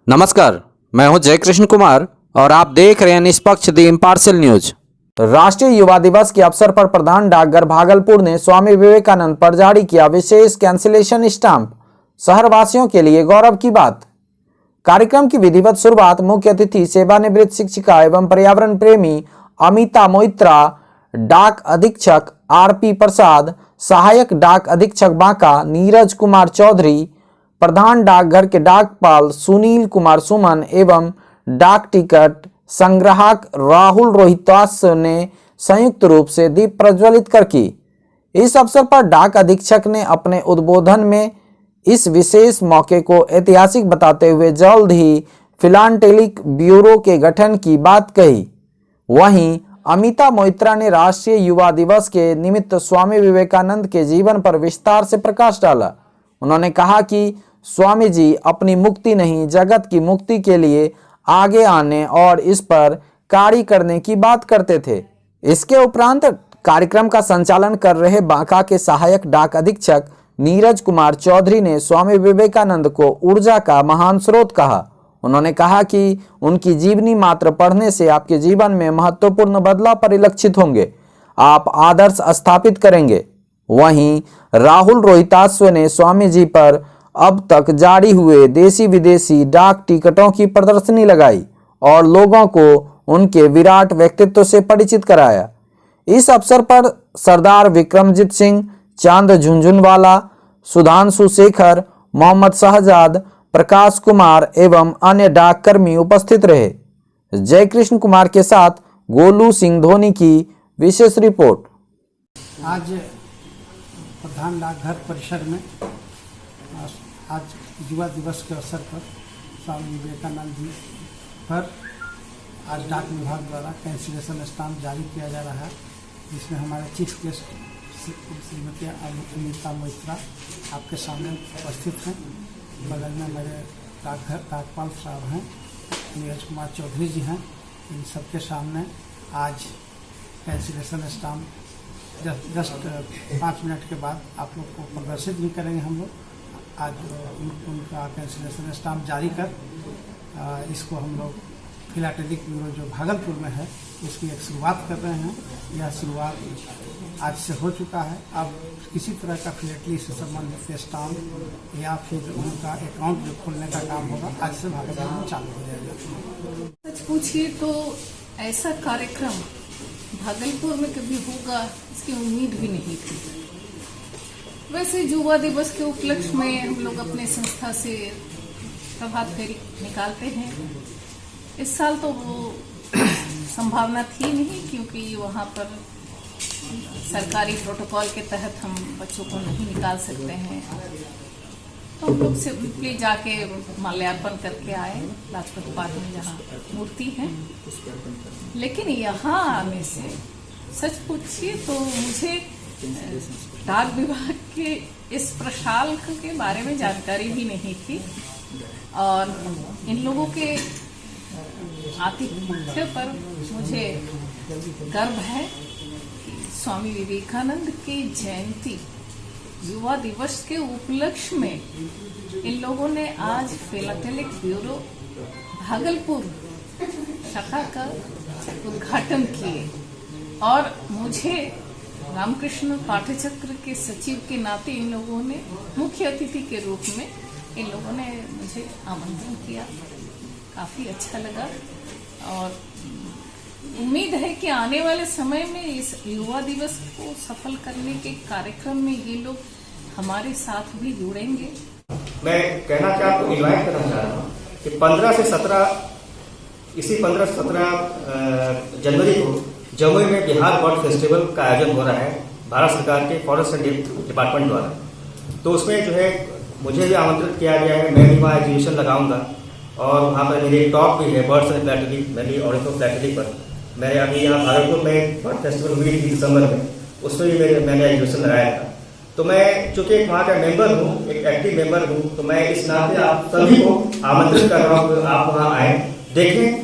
नमस्कार, मैं हूं जय कृष्ण कुमार और आप देख रहे हैं निष्पक्ष द इम्पार्शियल न्यूज। राष्ट्रीय युवा दिवस के अवसर पर प्रधान डाकघर भागलपुर ने स्वामी विवेकानंद पर जारी किया विशेष कैंसिलेशन स्टाम्प, शहरवासियों के लिए गौरव की बात। कार्यक्रम की विधिवत शुरुआत मुख्य अतिथि सेवानिवृत्त शिक्षिका एवं पर्यावरण प्रेमी अमिता मोइत्रा, डाक अधीक्षक आरपी प्रसाद, सहायक डाक अधीक्षक बांका नीरज कुमार चौधरी, प्रधान डाकघर के डाकपाल सुनील कुमार सुमन एवं डाक टिकट संग्राहक राहुल रोहितास ने संयुक्त रूप से दीप प्रज्वलित कर की। इस अवसर पर डाक अधीक्षक ने अपने उद्बोधन में इस विशेष मौके को ऐतिहासिक बताते हुए जल्द ही फिलाटेलिक ब्यूरो के गठन की बात कही। वहीं अमिता मोइत्रा ने राष्ट्रीय युवा दिवस के निमित्त स्वामी विवेकानंद के जीवन पर विस्तार से प्रकाश डाला। उन्होंने कहा कि स्वामी जी अपनी मुक्ति नहीं, जगत की मुक्ति के लिए आगे आने और इस पर कार्य करने की बात करते थे। इसके उपरांत कार्यक्रम का संचालन कर रहे बांका के सहायक डाक अधीक्षक नीरज कुमार चौधरी ने स्वामी विवेकानंद को ऊर्जा का महान स्रोत कहा। उन्होंने कहा कि उनकी जीवनी मात्र पढ़ने से आपके जीवन में महत्वपूर्ण बदलाव परिलक्षित होंगे, आप आदर्श स्थापित करेंगे। वहीं राहुल रोहितास्व ने स्वामी जी पर अब तक जारी हुए देसी विदेशी डाक टिकटों की प्रदर्शनी लगाई और लोगों को उनके विराट व्यक्तित्व से परिचित कराया। इस अवसर पर सरदार विक्रमजीत सिंह, चांद झुंझुनवाला, सुधांशु शेखर, मोहम्मद शहजाद, प्रकाश कुमार एवं अन्य डाककर्मी उपस्थित रहे। जय कृष्ण कुमार के साथ गोलू सिंह धोनी की विशेष रिपोर्ट। आज प्रधान डाकघर परिसर में आज युवा दिवस के अवसर पर स्वामी विवेकानंद जी पर आज डाक विभाग द्वारा कैंसिलेशन स्टाम्प जारी किया जा रहा है, जिसमें हमारे चीफ गेस्ट श्रीमती अमिता मोइत्रा आपके सामने उपस्थित हैं। बगल में मेरे डाकपाल साहब हैं, नीरज कुमार चौधरी जी हैं। इन सबके सामने आज कैंसिलेशन स्टाम्प जस्ट 5 मिनट के बाद आप लोग को प्रदर्शित भी करेंगे। हम लोग आज उनका कैंसिलेशन स्टाम्प जारी कर इसको हम लोग फिलाटेलिक ब्यूरो जो भागलपुर में है उसकी एक शुरुआत कर रहे हैं। यह शुरुआत आज से हो चुका है। अब किसी तरह का फिलेटली से संबंधित स्टाम्प या फिर उनका अकाउंट जो खोलने का काम होगा आज से भागलपुर में चालू हो जाएगा। सच पूछिए तो ऐसा कार्यक्रम भागलपुर में कभी होगा इसकी उम्मीद भी नहीं थी। वैसे युवा दिवस के उपलक्ष्य में हम लोग अपने संस्था से प्रभात फेरी निकालते हैं। इस साल तो वो संभावना थी नहीं, क्योंकि वहाँ पर सरकारी प्रोटोकॉल के तहत हम बच्चों को नहीं निकाल सकते हैं। तो हम लोग सिंपली जाके माल्यार्पण करके आए लाजपत पार्क में जहाँ मूर्ति है। लेकिन यहाँ आने से सच पूछिए तो मुझे डाक विभाग के इस प्रशाल के बारे में जानकारी भी नहीं थी और इन लोगों के आतिथ्य पर मुझे गर्व है कि स्वामी विवेकानंद की जयंती युवा दिवस के उपलक्ष्य में इन लोगों ने आज फिलाटेलिक ब्यूरो भागलपुर शाखा का उद्घाटन किए और मुझे रामकृष्ण पाठचक्र के सचिव के नाते इन लोगों ने मुख्य अतिथि के रूप में इन लोगों ने मुझे आमंत्रण किया। काफ़ी अच्छा लगा और उम्मीद है कि आने वाले समय में इस युवा दिवस को सफल करने के कार्यक्रम में ये लोग हमारे साथ भी जुड़ेंगे। मैं कहना चाहता हूँ, इन्वाइट करना चाह रहा हूँ कि 15 से 17 जनवरी को जमुई में बिहार बर्ड फेस्टिवल का आयोजन हो रहा है भारत सरकार के फॉरेस्ट डिपार्टमेंट द्वारा। तो उसमें जो है मुझे भी आमंत्रित किया गया है। मैं भी वहाँ एग्जीबिशन लगाऊंगा और वहाँ पर मेरी टॉक भी है बर्ड्स एंड फ्लैटरी, मेरी ऑरिको फ्लैटरी पर। मैंने अभी यहाँ भागलपुर में बर्ड फेस्टिवल हुई थी दिसंबर में, उसमें भी मैंने एग्जीबिशन लगाया था। तो मैं चूँकि एक वहाँ का मेंबर हूँ, एक एक्टिव मेंबर हूँ, तो मैं इस नाते आप सभी को आमंत्रित कर रहा हूँ कि आप वहाँ आएँ, देखें।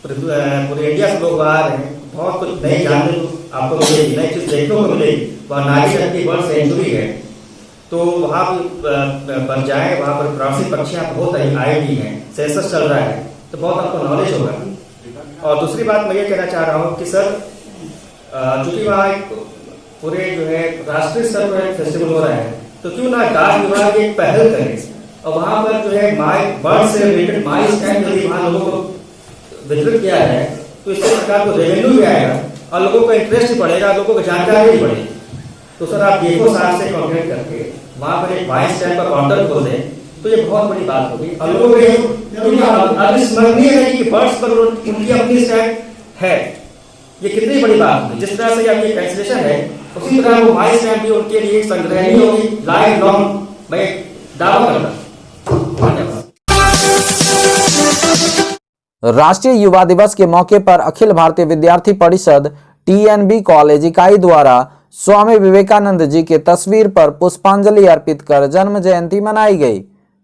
पूरे इंडिया से लोग आ रहे हैं, बहुत कुछ नई जानने को आपको मिलेगी, नई चीज देखने को मिलेगी। वहाँ नारी शक्ति बर्ड सेंचुरी है तो वहाँ पर जाएं, वहाँ पर प्रवासी पक्षियाँ बहुत आई हुई हैं, सेंसस चल रहा है, तो बहुत आपको नॉलेज होगा। और दूसरी बात मैं ये कहना चाह रहा हूँ कि सर चूंकि वहाँ एक पूरे जो है राष्ट्रीय स्तर पर एक फेस्टिवल हो रहा है, तो क्यों ना डाक विभाग एक पहल करे और वहाँ पर जो है बर्ड से रिलेटेड माई स्टैम्प यदि वहाँ लोगों को वितरित किया है, तो इससे सरकार को रेवेन्यू भी आएगा और लोगों का इंटरेस्ट भी बढ़ेगा, लोगों को जानकारी भी बढ़ेगी। तो सर आप देखो साहब से कॉन्टेक्ट करके वहाँ पर एक माई स्टैम्प का काउंटर खोल दें, तो ये बहुत बड़ी बात होगी। और लोगों को अविस्मरणीय है कि बर्ड्स पर उनकी अपनी स्टैम्प है, ये कितनी बड़ी बात होगी। जिस तरह से आपकी कैंसिलेशन है, उसी तरह वो माई स्टैम्प भी उनके लिए संग्रहणीय होगी, लाइफ लॉन्ग। मैं दावा करता हूं। राष्ट्रीय युवा दिवस के मौके पर अखिल भारतीय विद्यार्थी परिषद TNB कॉलेज इकाई द्वारा स्वामी विवेकानंद जी के तस्वीर पर पुष्पांजलि अर्पित कर जन्म जयंती मनाई गई।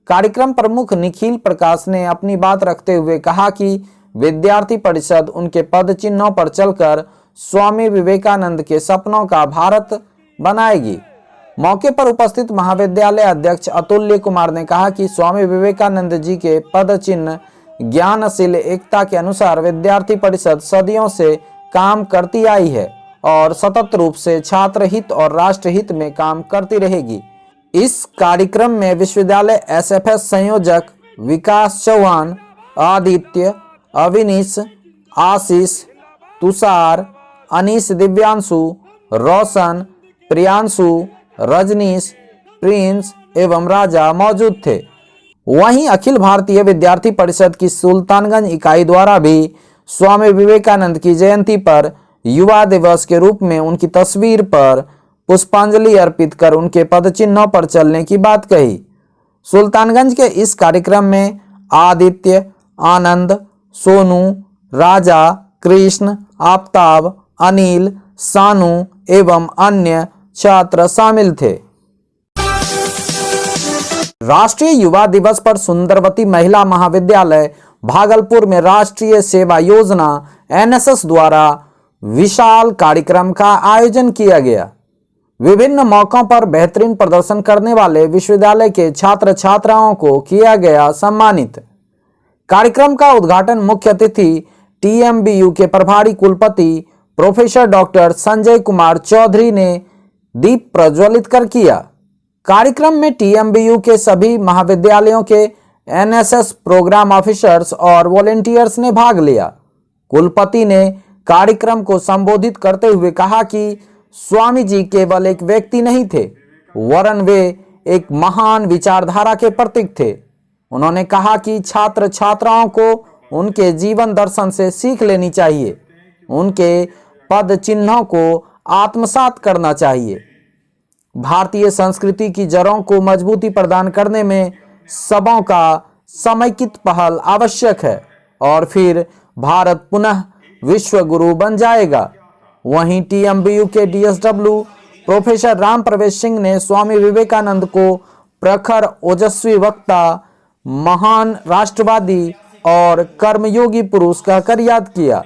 कार्यक्रम प्रमुख निखिल प्रकाश ने अपनी बात रखते हुए कहा कि विद्यार्थी परिषद उनके पद चिन्हों पर चलकर स्वामी विवेकानंद के सपनों का भारत बनाएगी। मौके पर उपस्थित महाविद्यालय अध्यक्ष अतुल्य कुमार ने कहा कि स्वामी विवेकानंद जी के पद चिन्ह ज्ञानशील एकता के अनुसार विद्यार्थी परिषद सदियों से काम करती आई है और सतत रूप से छात्र हित और राष्ट्र हित में काम करती रहेगी। इस कार्यक्रम में विश्वविद्यालय SFS संयोजक विकास चौहान, आदित्य, अविनीश, आशीष, तुषार, अनीश, दिव्यांशु, रोशन, प्रियांशु, रजनीश, प्रिंस एवं राजा मौजूद थे। वहीं अखिल भारतीय विद्यार्थी परिषद की सुल्तानगंज इकाई द्वारा भी स्वामी विवेकानंद की जयंती पर युवा दिवस के रूप में उनकी तस्वीर पर पुष्पांजलि अर्पित कर उनके पदचिन्हों पर चलने की बात कही। सुल्तानगंज के इस कार्यक्रम में आदित्य, आनंद, सोनू, राजा, कृष्ण, आफ्ताब, अनिल, सानू एवं अन्य छात्र शामिल थे। राष्ट्रीय युवा दिवस पर सुंदरवती महिला महाविद्यालय भागलपुर में राष्ट्रीय सेवा योजना NSS द्वारा विशाल कार्यक्रम का आयोजन किया गया। विभिन्न मौकों पर बेहतरीन प्रदर्शन करने वाले विश्वविद्यालय के छात्र छात्राओं को किया गया सम्मानित। कार्यक्रम का उद्घाटन मुख्य अतिथि TMBU के प्रभारी कुलपति प्रोफेसर डॉक्टर संजय कुमार चौधरी ने दीप प्रज्वलित कर किया। कार्यक्रम में TMBU के सभी महाविद्यालयों के NSS प्रोग्राम ऑफिसर्स और वॉलेंटियर्स ने भाग लिया। कुलपति ने कार्यक्रम को संबोधित करते हुए कहा कि स्वामी जी केवल एक व्यक्ति नहीं थे, वरन वे एक महान विचारधारा के प्रतीक थे। उन्होंने कहा कि छात्र छात्राओं को उनके जीवन दर्शन से सीख लेनी चाहिए, उनके पद चिन्हों को आत्मसात करना चाहिए। भारतीय संस्कृति की जड़ों को मजबूती प्रदान करने में सबों का समेकित पहल आवश्यक है और फिर भारत पुनः विश्व गुरु बन जाएगा। वहीं TMBU के DSW प्रोफेसर राम प्रवेश सिंह ने स्वामी विवेकानंद को प्रखर ओजस्वी वक्ता, महान राष्ट्रवादी और कर्मयोगी पुरुष कहकर याद किया।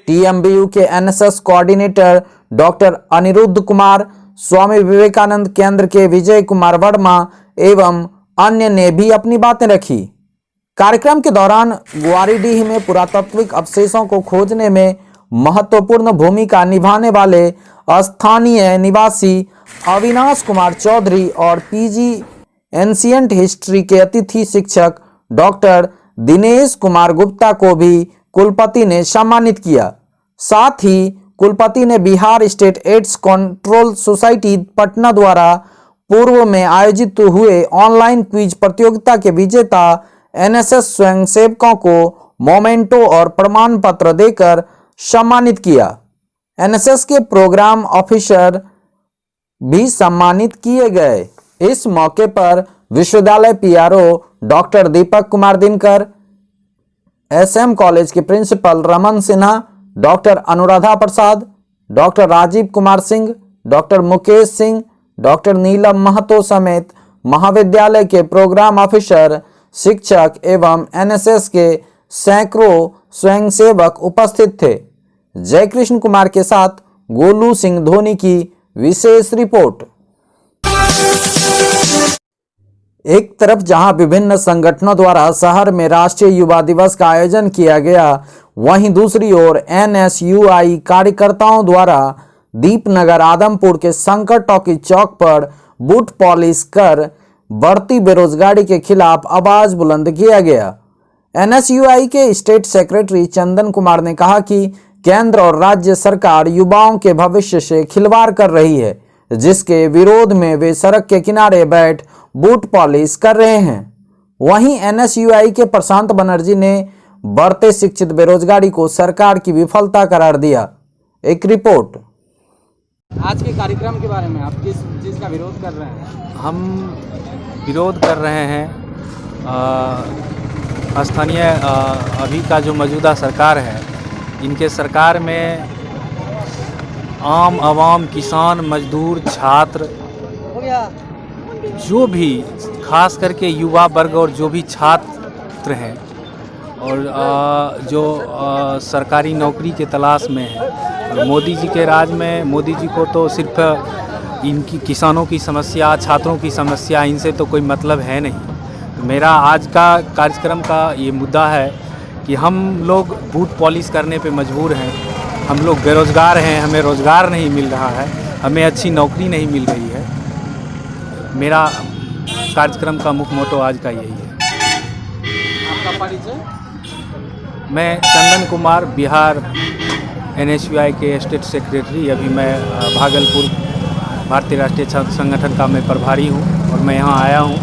TMBU के NSS coordinator doctor Anirudh Kumar, Swami Vivekanand Kendra के विजय कुमार वर्मा एवं अन्य ने भी अपनी बातें रखी। कार्यक्रम के दौरान ग्वारीडीह में पुरातात्विक अवशेषों को खोजने में महत्वपूर्ण भूमिका निभाने वाले स्थानीय निवासी अविनाश कुमार चौधरी और PG एंशिएंट हिस्ट्री के अतिथि शिक्षक डॉक्टर दिनेश कुमार गुप्ता को भी कुलपति ने सम्मानित किया। साथ ही कुलपति ने Bihar state AIDS control society Patna द्वारा पूर्व में आयोजित हुए ऑनलाइन क्विज प्रतियोगिता के विजेता NSS स्वयंसेवकों को मोमेंटो और प्रमाण पत्र देकर सम्मानित किया। NSS के प्रोग्राम ऑफिसर भी सम्मानित किए गए। इस मौके पर विश्वविद्यालय PRO doctor Deepak Kumar Dinkar, SM college के principal Raman Sinha, doctor Anuradha Prasad, doctor Rajeev Kumar Singh, doctor Mukesh Singh, doctor Neelam Mahto समेत महाविद्यालय के प्रोग्राम ऑफिसर, शिक्षक एवं NSS के सैकड़ों स्वयंसेवक उपस्थित थे। जयकृष्ण कुमार के साथ गोलू सिंह धोनी की विशेष रिपोर्ट। एक तरफ जहां विभिन्न संगठनों द्वारा शहर में राष्ट्रीय युवा दिवस का आयोजन किया गया, वहीं दूसरी ओर एनएसयूआई कार्यकर्ताओं द्वारा दीपनगर आदमपुर के शंकर टॉकी चौक पर बूट पॉलिश कर बढ़ती बेरोजगारी के खिलाफ आवाज बुलंद किया गया। एनएसयूआई के स्टेट सेक्रेटरी चंदन कुमार ने कहा कि केंद्र और राज्य सरकार युवाओं के भविष्य से खिलवाड़ कर रही है, जिसके विरोध में वे सड़क के किनारे बैठ बूट पॉलिश कर रहे हैं। वहीं एनएसयूआई के प्रशांत बनर्जी ने बढ़ते शिक्षित बेरोजगारी को सरकार की विफलता करार दिया। एक रिपोर्ट। आज के कार्यक्रम के बारे में आप किस चीज़ का विरोध कर रहे हैं? हम विरोध कर रहे हैं स्थानीय अभी का जो मौजूदा सरकार है, इनके सरकार में आम आवाम, किसान, मजदूर, छात्र, जो भी खास करके युवा वर्ग और जो भी छात्र हैं और जो सरकारी नौकरी के तलाश में है, और मोदी जी के राज में मोदी जी को तो सिर्फ इनकी किसानों की समस्या, छात्रों की समस्या, इनसे तो कोई मतलब है नहीं। तो मेरा आज का कार्यक्रम का ये मुद्दा है कि हम लोग बूट पॉलिश करने पे मजबूर हैं। हम लोग बेरोज़गार हैं, हमें रोज़गार नहीं मिल रहा है, हमें अच्छी नौकरी नहीं मिल रही है। मेरा कार्यक्रम का मुख्य मोटो आज का यही है। आपका परिचय? मैं चंदन कुमार, बिहार एनएसयूआई के स्टेट सेक्रेटरी। अभी मैं भागलपुर भारतीय राष्ट्रीय छात्र संगठन का मैं प्रभारी हूँ और मैं यहाँ आया हूँ।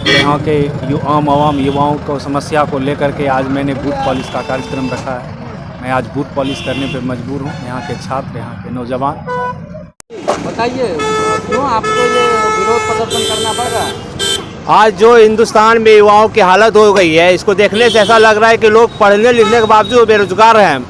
यहाँ के आम आवाम युवाओं को समस्या को लेकर के आज मैंने बूट पॉलिश का कार्यक्रम रखा है। मैं आज बूट पॉलिश करने पर मजबूर हूँ। यहाँ के छात्र, यहाँ के नौजवान। बताइए क्यों आपको ये विरोध प्रदर्शन करना पड़ रहा है? आज जो हिंदुस्तान में युवाओं की हालत हो गई है, इसको देखने से ऐसा लग रहा है कि लोग पढ़ने लिखने के बावजूद बेरोजगार हैं।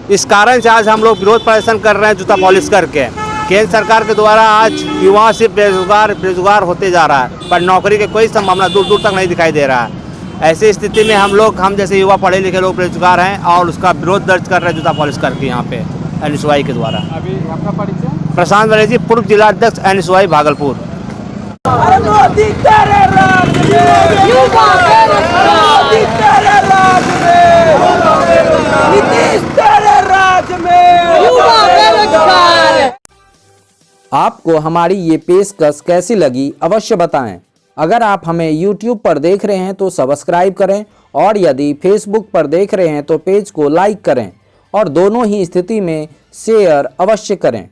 इस कारण से आज हम लोग विरोध प्रदर्शन कर रहे हैं जूता पॉलिश करके। केंद्र सरकार के द्वारा आज युवा सिर्फ बेरोजगार होते जा रहा है, पर नौकरी की कोई संभावना दूर दूर तक नहीं दिखाई दे रहा है। ऐसी स्थिति में हम जैसे युवा पढ़े लिखे लोग बेरोजगार हैं और उसका विरोध दर्ज कर रहे हैं जूता पॉलिश करके यहाँ पे एनएसयूआई के द्वारा। अभी आपका परिचय? प्रशांत बनर्जी, पूर्व जिला अध्यक्ष एनएसयूआई भागलपुर। आपको हमारी ये पेशकश कैसी लगी अवश्य बताएं। अगर आप हमें YouTube पर देख रहे हैं तो सब्सक्राइब करें, और यदि Facebook पर देख रहे हैं तो पेज को लाइक करें, और दोनों ही स्थिति में शेयर अवश्य करें।